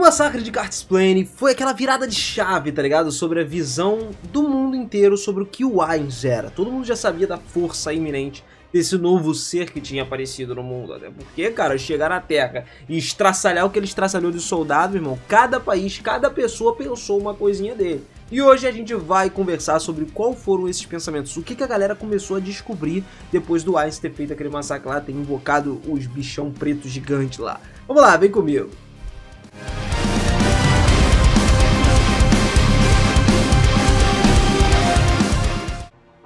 O massacre de Cartisplane foi aquela virada de chave, tá ligado? Sobre a visão do mundo inteiro sobre o que o Ainz era. Todo mundo já sabia da força iminente desse novo ser que tinha aparecido no mundo. Até porque, cara, chegar na Terra e estraçalhar o que ele estraçalhou de soldado, irmão, cada país, cada pessoa pensou uma coisinha dele. E hoje a gente vai conversar sobre qual foram esses pensamentos, o que a galera começou a descobrir depois do Ainz ter feito aquele massacre lá, ter invocado os bichão preto gigante lá. Vamos lá, vem comigo.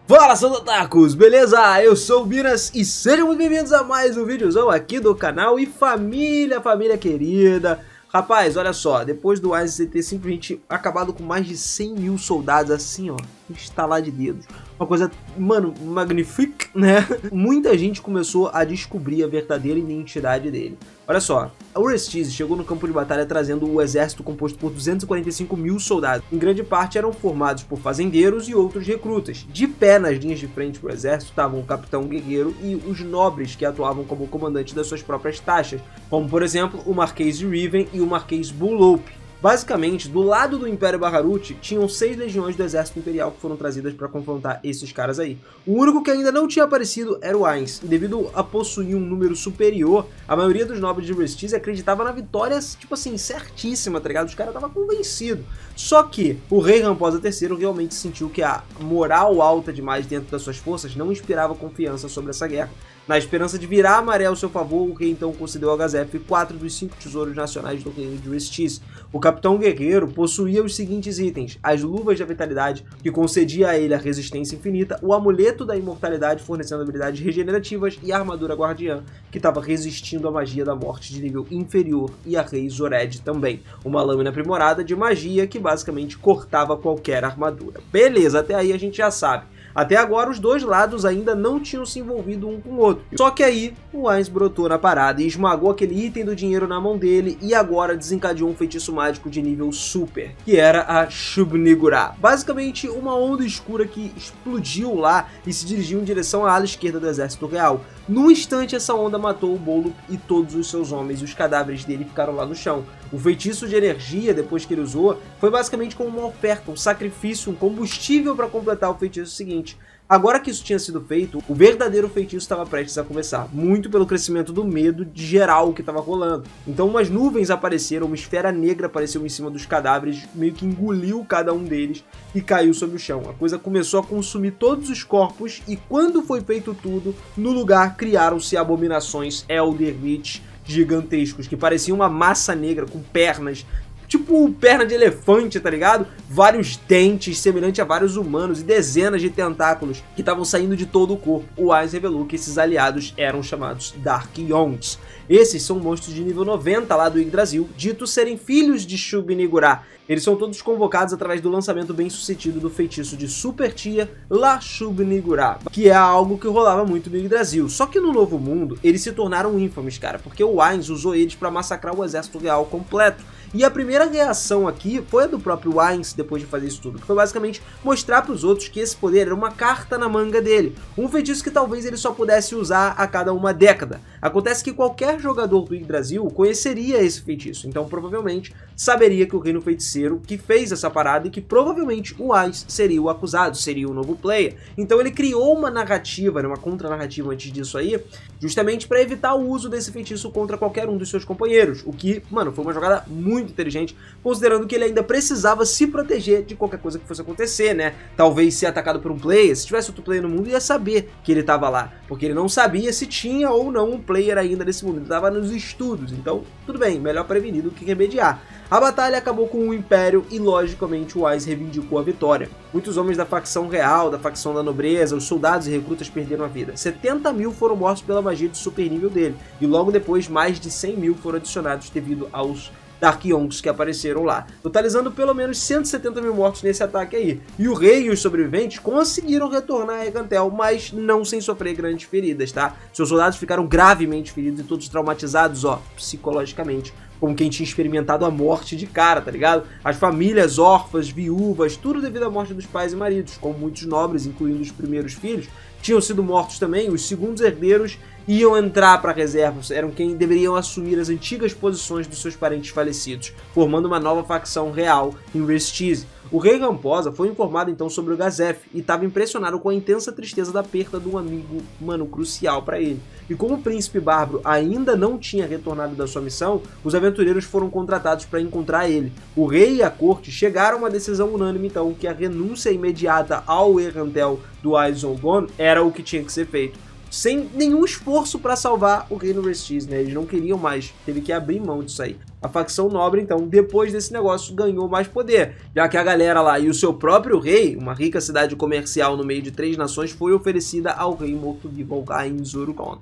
Fala, seus otakus, beleza? Eu sou o Minas e sejam muito bem-vindos a mais um videozão aqui do canal. E família querida, rapaz, olha só, depois do Ainz ter simplesmente acabado com mais de 100 mil soldados assim, ó, estalar de dedos, uma coisa, mano, magnífica, né? Muita gente começou a descobrir a verdadeira identidade dele. Olha só, a Urestiz chegou no campo de batalha trazendo o exército composto por 245 mil soldados. Em grande parte eram formados por fazendeiros e outros recrutas. De pé nas linhas de frente do exército estavam o capitão guerreiro e os nobres que atuavam como comandantes das suas próprias taxas, como por exemplo o Marquês de Riven e o Marquês Bullhope. Basicamente, do lado do Império Baharut, tinham 6 legiões do exército imperial que foram trazidas para confrontar esses caras aí. O único que ainda não tinha aparecido era o Ainz, e devido a possuir um número superior, a maioria dos nobres de Urestiz acreditava na vitória, tipo assim, certíssima, tá ligado? Os caras estavam convencidos. Só que o rei Ramposa III realmente sentiu que a moral alta demais dentro das suas forças não inspirava confiança sobre essa guerra. Na esperança de virar a maré ao seu favor, o rei então concedeu a Gazef 4 dos 5 tesouros nacionais do reino de Urestiz. O capitão guerreiro possuía os seguintes itens: as luvas da vitalidade, que concedia a ele a resistência infinita, o amuleto da imortalidade, fornecendo habilidades regenerativas, e a armadura guardiã, que estava resistindo à magia da morte de nível inferior, e a rei Zored também, uma lâmina aprimorada de magia que basicamente cortava qualquer armadura. Beleza, até aí a gente já sabe. Até agora os dois lados ainda não tinham se envolvido um com o outro. Só que aí o Ainz brotou na parada e esmagou aquele item do dinheiro na mão dele e agora desencadeou um feitiço mágico de nível super, que era a Shub-Niggurath. Basicamente uma onda escura que explodiu lá e se dirigiu em direção à ala esquerda do exército real. Num instante essa onda matou o Bullhope e todos os seus homens, e os cadáveres dele ficaram lá no chão. O feitiço de energia, depois que ele usou, foi basicamente como uma oferta, um sacrifício, um combustível para completar o feitiço seguinte. Agora que isso tinha sido feito, o verdadeiro feitiço estava prestes a começar, muito pelo crescimento do medo de geral que estava rolando. Então umas nuvens apareceram, uma esfera negra apareceu em cima dos cadáveres, meio que engoliu cada um deles e caiu sobre o chão. A coisa começou a consumir todos os corpos e quando foi feito tudo, no lugar criaram-se abominações Elderwitch gigantescos, que pareciam uma massa negra com pernas, tipo perna de elefante, tá ligado? Vários dentes, semelhante a vários humanos, e dezenas de tentáculos que estavam saindo de todo o corpo. O Ainz revelou que esses aliados eram chamados Dark Yonks. Esses são monstros de nível 90 lá do Yggdrasil, ditos serem filhos de Shub-Niggurath. Eles são todos convocados através do lançamento bem sucedido do feitiço de Super Tia La Shub-Niggurath, que é algo que rolava muito no Yggdrasil. Só que no Novo Mundo, eles se tornaram ínfames, cara, porque o Ainz usou eles para massacrar o exército real completo. E a primeira reação aqui foi a do próprio Ainz depois de fazer isso tudo, que foi basicamente mostrar para os outros que esse poder era uma carta na manga dele, um feitiço que talvez ele só pudesse usar a cada uma década. Acontece que qualquer jogador do Yggdrasil conheceria esse feitiço, então provavelmente saberia que o reino feiticeiro que fez essa parada e que provavelmente o Ainz seria o acusado, seria o novo player. Então ele criou uma narrativa, uma contra-narrativa antes disso aí, justamente para evitar o uso desse feitiço contra qualquer um dos seus companheiros, o que, mano, foi uma jogada muito inteligente, considerando que ele ainda precisava se proteger de qualquer coisa que fosse acontecer, né? Talvez ser atacado por um player, se tivesse outro player no mundo, ia saber que ele tava lá, porque ele não sabia se tinha ou não um player ainda nesse mundo, ele tava nos estudos, então tudo bem, melhor prevenir do que remediar. A batalha acabou com o Império e, logicamente, o Ainz reivindicou a vitória. Muitos homens da facção real, da facção da nobreza, os soldados e recrutas perderam a vida. 70 mil foram mortos pela magia de super nível dele, e logo depois mais de 100 mil foram adicionados devido aos Dark Yonks que apareceram lá, totalizando pelo menos 170 mil mortos nesse ataque aí. E o rei e os sobreviventes conseguiram retornar a Hegantel, mas não sem sofrer grandes feridas, tá? Seus soldados ficaram gravemente feridos e todos traumatizados, ó, psicologicamente, como quem tinha experimentado a morte de cara, tá ligado? As famílias órfãs, viúvas, tudo devido à morte dos pais e maridos, como muitos nobres, incluindo os primeiros filhos, tinham sido mortos também. Os segundos herdeiros iam entrar para a reserva, eram quem deveriam assumir as antigas posições dos seus parentes falecidos, formando uma nova facção real em Restise. O rei Ramposa foi informado então sobre o Gazef e estava impressionado com a intensa tristeza da perda de um amigo, mano, crucial para ele. E como o príncipe bárbaro ainda não tinha retornado da sua missão, os aventureiros foram contratados para encontrar ele. O rei e a corte chegaram a uma decisão unânime então que a renúncia imediata ao Errantel do Aizogon era o que tinha que ser feito, sem nenhum esforço para salvar o reino Restise, né? Eles não queriam mais, teve que abrir mão disso aí. A facção nobre, então, depois desse negócio, ganhou mais poder, já que a galera lá e o seu próprio rei, uma rica cidade comercial no meio de 3 nações, foi oferecida ao rei morto-vivo Alcain Zurukon.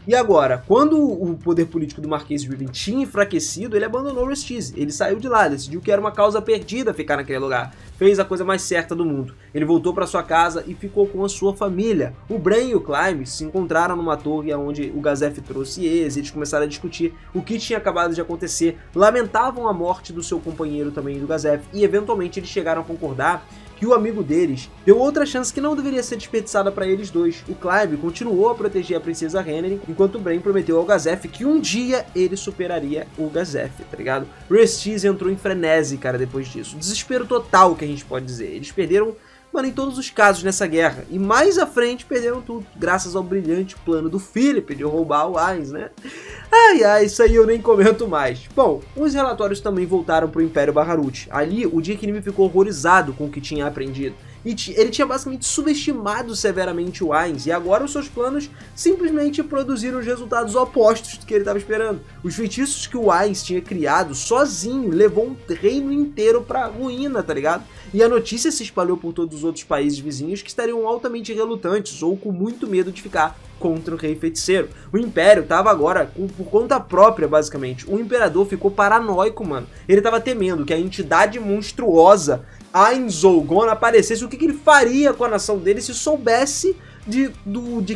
E agora, quando o poder político do Marquês de Riven tinha enfraquecido, ele abandonou Restise. Ele saiu de lá, decidiu que era uma causa perdida ficar naquele lugar. Fez a coisa mais certa do mundo. Ele voltou para sua casa e ficou com a sua família. O Bran e o Clive se encontraram numa torre onde o Gazef trouxe eles. Eles começaram a discutir o que tinha acabado de acontecer. Lamentavam a morte do seu companheiro também, do Gazef, e eventualmente eles chegaram a concordar que o amigo deles deu outra chance que não deveria ser desperdiçada para eles dois. O Clive continuou a proteger a princesa Renly, enquanto o Bran prometeu ao Gazef que um dia ele superaria o Gazef, tá ligado? Restise entrou em frenesi, cara, depois disso. Desespero total, que a gente pode dizer. Eles perderam, mano, em todos os casos nessa guerra. E mais à frente perderam tudo, graças ao brilhante plano do Philip de roubar o Ainz, né? Ai, isso aí eu nem comento mais. Bom, os relatórios também voltaram para o Império Baharut. Ali, o Dirk Nive ficou horrorizado com o que tinha aprendido. E ele tinha basicamente subestimado severamente o Ainz, e agora os seus planos simplesmente produziram os resultados opostos do que ele estava esperando. Os feitiços que o Ainz tinha criado sozinho levou um reino inteiro pra ruína, tá ligado? E a notícia se espalhou por todos os outros países vizinhos que estariam altamente relutantes ou com muito medo de ficar contra o rei feiticeiro. O Império tava agora por conta própria, basicamente. O Imperador ficou paranoico, mano. Ele tava temendo que a entidade monstruosa Aizogon aparecesse. O que ele faria com a nação dele se soubesse de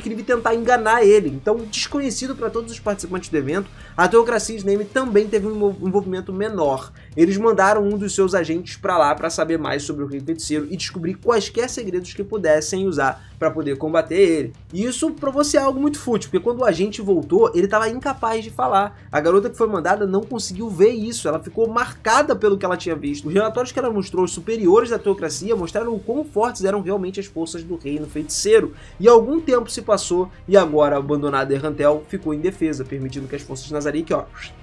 que ele tentar enganar ele? Então, desconhecido para todos os participantes do evento, a Teocracia Slane também teve um envolvimento menor. Eles mandaram um dos seus agentes para lá para saber mais sobre o rei feiticeiro e descobrir quaisquer segredos que pudessem usar para poder combater ele. E isso provou ser algo muito fútil, porque quando o agente voltou, ele estava incapaz de falar. A garota que foi mandada não conseguiu ver isso, ela ficou marcada pelo que ela tinha visto. Os relatórios que ela mostrou aos superiores da Teocracia mostraram o quão fortes eram realmente as forças do reino feiticeiro. E algum tempo se passou e agora a abandonada Errantel ficou indefesa, permitindo que as forças de Nazarick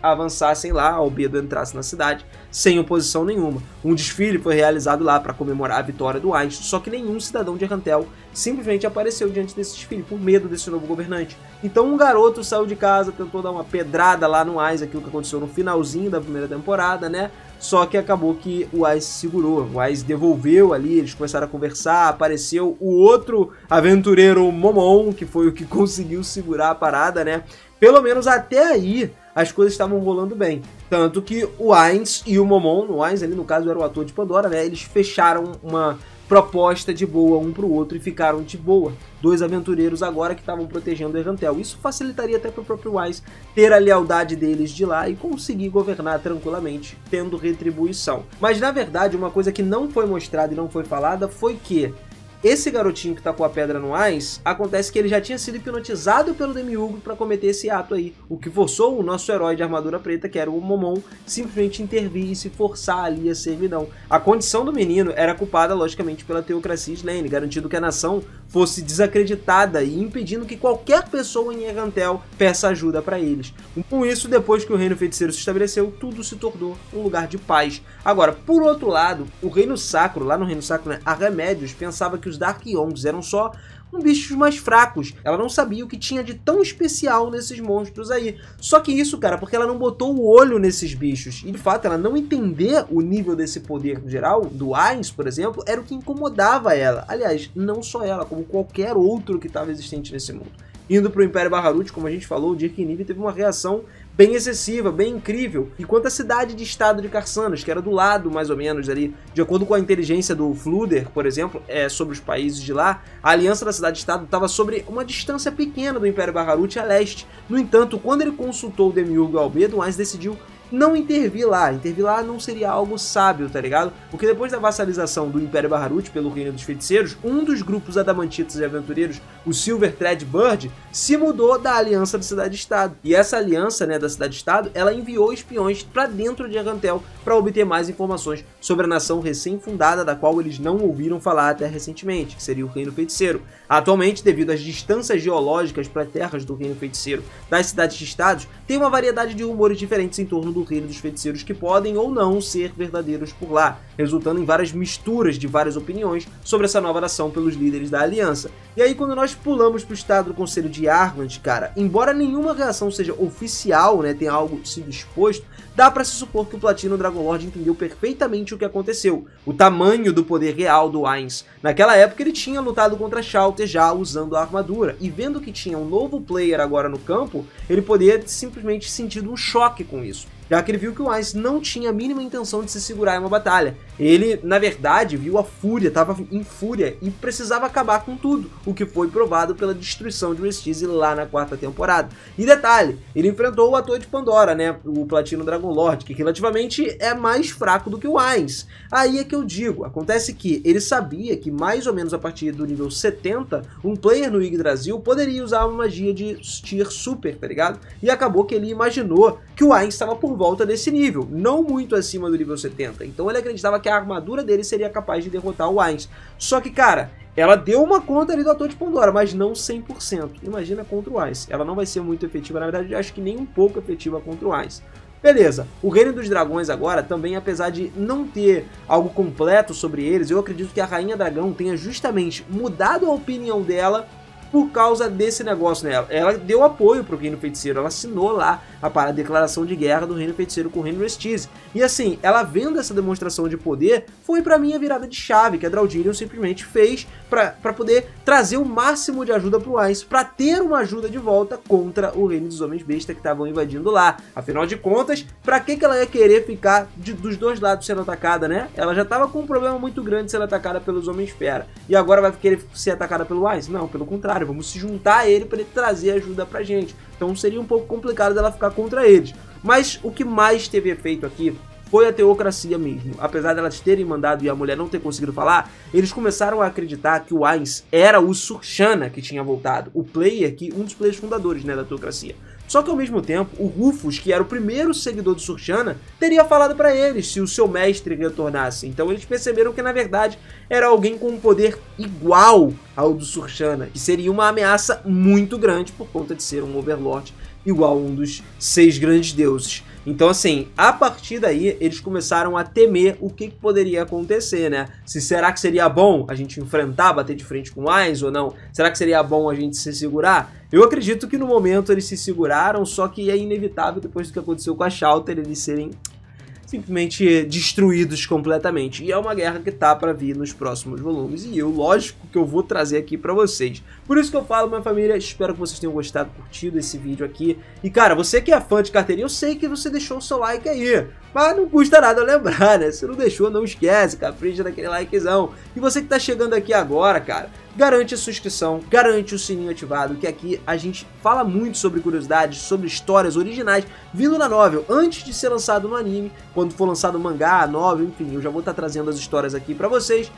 avançassem lá, Albedo entrasse na cidade sem oposição nenhuma. Um desfile foi realizado lá para comemorar a vitória do Ainz, só que nenhum cidadão de Errantel simplesmente apareceu diante desse desfile por medo desse novo governante. Então um garoto saiu de casa, tentou dar uma pedrada lá no Ainz, aquilo que aconteceu no finalzinho da primeira temporada, né? Só que acabou que o Ainz se segurou, o Ainz devolveu ali, eles começaram a conversar, apareceu o outro aventureiro Momon, que foi o que conseguiu segurar a parada, né? Pelo menos até aí as coisas estavam rolando bem. Tanto que o Ainz e o Momon, o Ainz ali no caso era o ator de Pandora, né? Eles fecharam uma proposta de boa um pro outro e ficaram de boa. Dois aventureiros agora que estavam protegendo Errantel. Isso facilitaria até pro próprio Ainz ter a lealdade deles de lá e conseguir governar tranquilamente, tendo retribuição. Mas na verdade, uma coisa que não foi mostrada e não foi falada foi que esse garotinho que tá com a pedra no Ainz, acontece que ele já tinha sido hipnotizado pelo Demiurgo para cometer esse ato aí, o que forçou o nosso herói de armadura preta, que era o Momon, simplesmente intervir e se forçar ali a servidão. A condição do menino era culpada, logicamente, pela Teocracia Slane, garantindo que a nação fosse desacreditada e impedindo que qualquer pessoa em Errantel peça ajuda para eles. Com isso, depois que o Reino Feiticeiro se estabeleceu, tudo se tornou um lugar de paz. Agora, por outro lado, o Reino Sacro, lá no Reino Sacro, né, a Remédios pensava que os Dark Yongs eram só bichos mais fracos. Ela não sabia o que tinha de tão especial nesses monstros aí. Só que isso, cara, porque ela não botou o olho nesses bichos. E de fato, ela não entender o nível desse poder geral, do Ainz, por exemplo, era o que incomodava ela. Aliás, não só ela, como qualquer outro que estava existente nesse mundo. Indo para o Império Baharut, como a gente falou, o Dirk Nive teve uma reação bem excessiva, bem incrível. Enquanto a cidade de estado de Carsanos, que era do lado mais ou menos ali, de acordo com a inteligência do Fluder, por exemplo, sobre os países de lá, a aliança da cidade-estado estava sobre uma distância pequena do Império Baharut a leste. No entanto, quando ele consultou o Demiurgo Albedo, o Ainz decidiu não intervir lá. Intervir lá não seria algo sábio, tá ligado? Porque depois da vassalização do Império Baharut pelo Reino dos Feiticeiros, um dos grupos adamantitas e aventureiros, o Silver Thread Bird, se mudou da Aliança da Cidade-Estado. E essa aliança, né, da Cidade-Estado, ela enviou espiões para dentro de Argantel para obter mais informações sobre a nação recém-fundada, da qual eles não ouviram falar até recentemente, que seria o Reino Feiticeiro. Atualmente, devido às distâncias geológicas para terras do Reino Feiticeiro das cidades-estados, tem uma variedade de rumores diferentes em torno do Reino dos Feiticeiros que podem ou não ser verdadeiros por lá, resultando em várias misturas de várias opiniões sobre essa nova nação pelos líderes da aliança. E aí, quando nós pulamos para o estado do Conselho de Argant, cara, embora nenhuma reação seja oficial, né, tenha algo sido exposto, dá para se supor que o Platino Dragonlord entendeu perfeitamente o que aconteceu, o tamanho do poder real do Ainz. Naquela época ele tinha lutado contra Shallter já usando a armadura, e vendo que tinha um novo player agora no campo, ele poderia simplesmente sentido um choque com isso, já que ele viu que o Ainz não tinha a mínima intenção de se segurar em uma batalha. Ele, na verdade, viu a fúria, estava em fúria e precisava acabar com tudo, o que foi provado pela destruição de Restize lá na 4ª temporada. E detalhe, ele enfrentou o ator de Pandora, né, o Platino Dragonlord, que relativamente é mais fraco do que o Ainz. Aí é que eu digo, acontece que ele sabia que mais ou menos a partir do nível 70, um player no Yggdrasil poderia usar uma magia de tier super, tá ligado? E acabou que ele imaginou que o Ainz estava por volta desse nível, não muito acima do nível 70, então ele acreditava que a armadura dele seria capaz de derrotar o Ainz. Só que, cara, ela deu uma conta ali do ator de Pandora, mas não 100%. Imagina contra o Ainz. Ela não vai ser muito efetiva, na verdade, eu acho que nem um pouco efetiva contra o Ainz. Beleza, o Reino dos Dragões agora, também apesar de não ter algo completo sobre eles, eu acredito que a Rainha Dragão tenha justamente mudado a opinião dela por causa desse negócio, né? Ela deu apoio pro Reino Feiticeiro, ela assinou lá a declaração de guerra do Reino Feiticeiro com o Reino Restize. E assim, ela vendo essa demonstração de poder, foi pra mim a virada de chave que a Draudilion simplesmente fez pra poder trazer o máximo de ajuda pro Ainz, pra ter uma ajuda de volta contra o Reino dos Homens Besta que estavam invadindo lá. Afinal de contas, pra que ela ia querer ficar dos dois lados sendo atacada, né? Ela já tava com um problema muito grande sendo atacada pelos Homens Fera. E agora vai querer ser atacada pelo Ainz? Não, pelo contrário, vamos se juntar a ele para ele trazer ajuda pra gente. Então seria um pouco complicado dela ficar contra eles. Mas o que mais teve efeito aqui foi a teocracia mesmo. Apesar delas terem mandado e a mulher não ter conseguido falar, eles começaram a acreditar que o Ainz era o Surshana que tinha voltado, o player, um dos players fundadores, né, da teocracia. Só que ao mesmo tempo, o Rufus, que era o primeiro seguidor do Surshana, teria falado para eles se o seu mestre retornasse. Então eles perceberam que na verdade era alguém com um poder igual ao do Surshana, que seria uma ameaça muito grande por conta de ser um Overlord igual a um dos 6 grandes deuses. Então assim, a partir daí eles começaram a temer o que poderia acontecer, né? Será que seria bom a gente enfrentar, bater de frente com o Ainz ou não? Será que seria bom a gente se segurar? Eu acredito que no momento eles se seguraram, só que é inevitável depois do que aconteceu com a Shallter eles serem simplesmente destruídos completamente. E é uma guerra que tá para vir nos próximos volumes. E eu, lógico, que eu vou trazer aqui para vocês. Por isso que eu falo, minha família, espero que vocês tenham gostado, curtido esse vídeo aqui. E, cara, você que é fã de carteirinha, eu sei que você deixou o seu like aí. Mas não custa nada lembrar, né? Se não deixou, não esquece, capricha naquele likezão. E você que tá chegando aqui agora, cara, garante a sua inscrição, garante o sininho ativado, que aqui a gente fala muito sobre curiosidades, sobre histórias originais vindo na novel, antes de ser lançado no anime, quando for lançado o mangá, a novel, enfim, eu já vou estar trazendo as histórias aqui pra vocês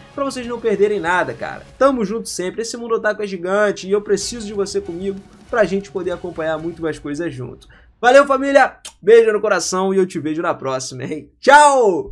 não perderem nada, cara. Tamo junto sempre, esse mundo otaku é gigante e eu preciso de você comigo pra gente poder acompanhar muito mais coisas junto. Valeu, família, beijo no coração e eu te vejo na próxima, hein? Tchau!